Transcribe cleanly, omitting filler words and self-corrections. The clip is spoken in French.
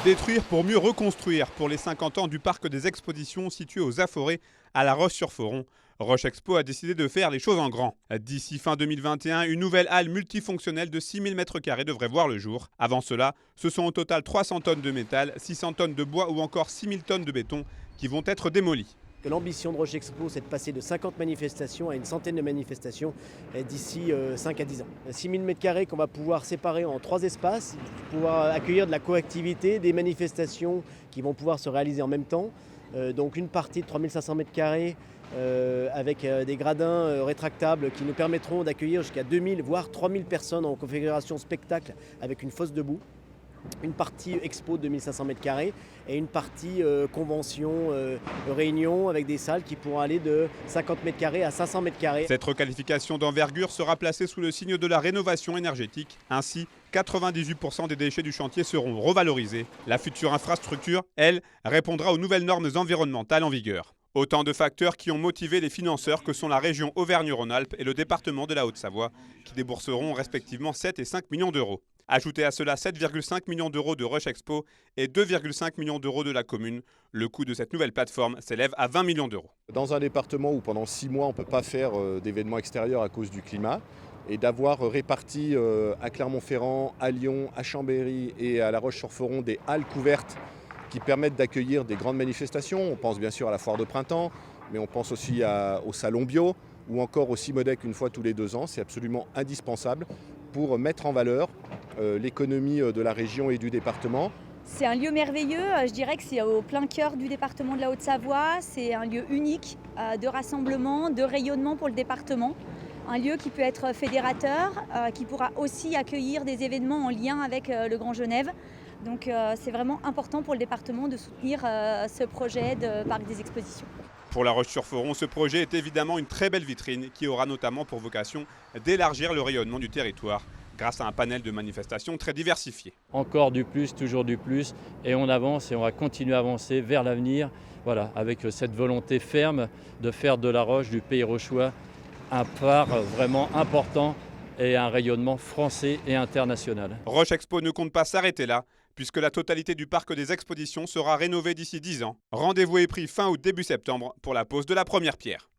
Détruire pour mieux reconstruire pour les 50 ans du parc des expositions situé aux Aforets à La Roche-sur-Foron. Roche Expo a décidé de faire les choses en grand. D'ici fin 2021, une nouvelle halle multifonctionnelle de 6000 m² devrait voir le jour. Avant cela, ce sont au total 300 tonnes de métal, 600 tonnes de bois ou encore 6000 tonnes de béton qui vont être démolies. L'ambition de Roche Expo, c'est de passer de 50 manifestations à une centaine de manifestations d'ici 5 à 10 ans. 6000 m² qu'on va pouvoir séparer en 3 espaces, pouvoir accueillir de la coactivité, des manifestations qui vont pouvoir se réaliser en même temps. Donc une partie de 3500 m² avec des gradins rétractables qui nous permettront d'accueillir jusqu'à 2000 voire 3000 personnes en configuration spectacle avec une fosse debout. Une partie expo de 2500 m² et une partie convention, réunion avec des salles qui pourront aller de 50 m² à 500 m². Cette requalification d'envergure sera placée sous le signe de la rénovation énergétique. Ainsi, 98% des déchets du chantier seront revalorisés. La future infrastructure, elle, répondra aux nouvelles normes environnementales en vigueur. Autant de facteurs qui ont motivé les financeurs que sont la région Auvergne-Rhône-Alpes et le département de la Haute-Savoie, qui débourseront respectivement 7 et 5 millions d'euros. Ajoutez à cela 7,5 millions d'euros de Roche Expo et 2,5 millions d'euros de la commune. Le coût de cette nouvelle plateforme s'élève à 20 millions d'euros. Dans un département où pendant 6 mois on ne peut pas faire d'événements extérieurs à cause du climat, et d'avoir réparti à Clermont-Ferrand, à Lyon, à Chambéry et à La Roche-sur-Foron des halles couvertes qui permettent d'accueillir des grandes manifestations. On pense bien sûr à la foire de printemps, mais on pense aussi au salon bio ou encore au Cimodec une fois tous les 2 ans. C'est absolument indispensable pour mettre en valeur l'économie de la région et du département. C'est un lieu merveilleux, je dirais que c'est au plein cœur du département de la Haute-Savoie. C'est un lieu unique de rassemblement, de rayonnement pour le département. Un lieu qui peut être fédérateur, qui pourra aussi accueillir des événements en lien avec le Grand Genève. Donc c'est vraiment important pour le département de soutenir ce projet de parc des expositions. Pour La Roche-sur-Foron, ce projet est évidemment une très belle vitrine qui aura notamment pour vocation d'élargir le rayonnement du territoire grâce à un panel de manifestations très diversifié. Encore du plus, toujours du plus, et on avance et on va continuer à avancer vers l'avenir, voilà, avec cette volonté ferme de faire de La Roche, du Pays rochois, un phare vraiment important et un rayonnement français et international. Roche Expo ne compte pas s'arrêter là, puisque la totalité du parc des expositions sera rénovée d'ici 10 ans. Rendez-vous est pris fin août début septembre pour la pose de la première pierre.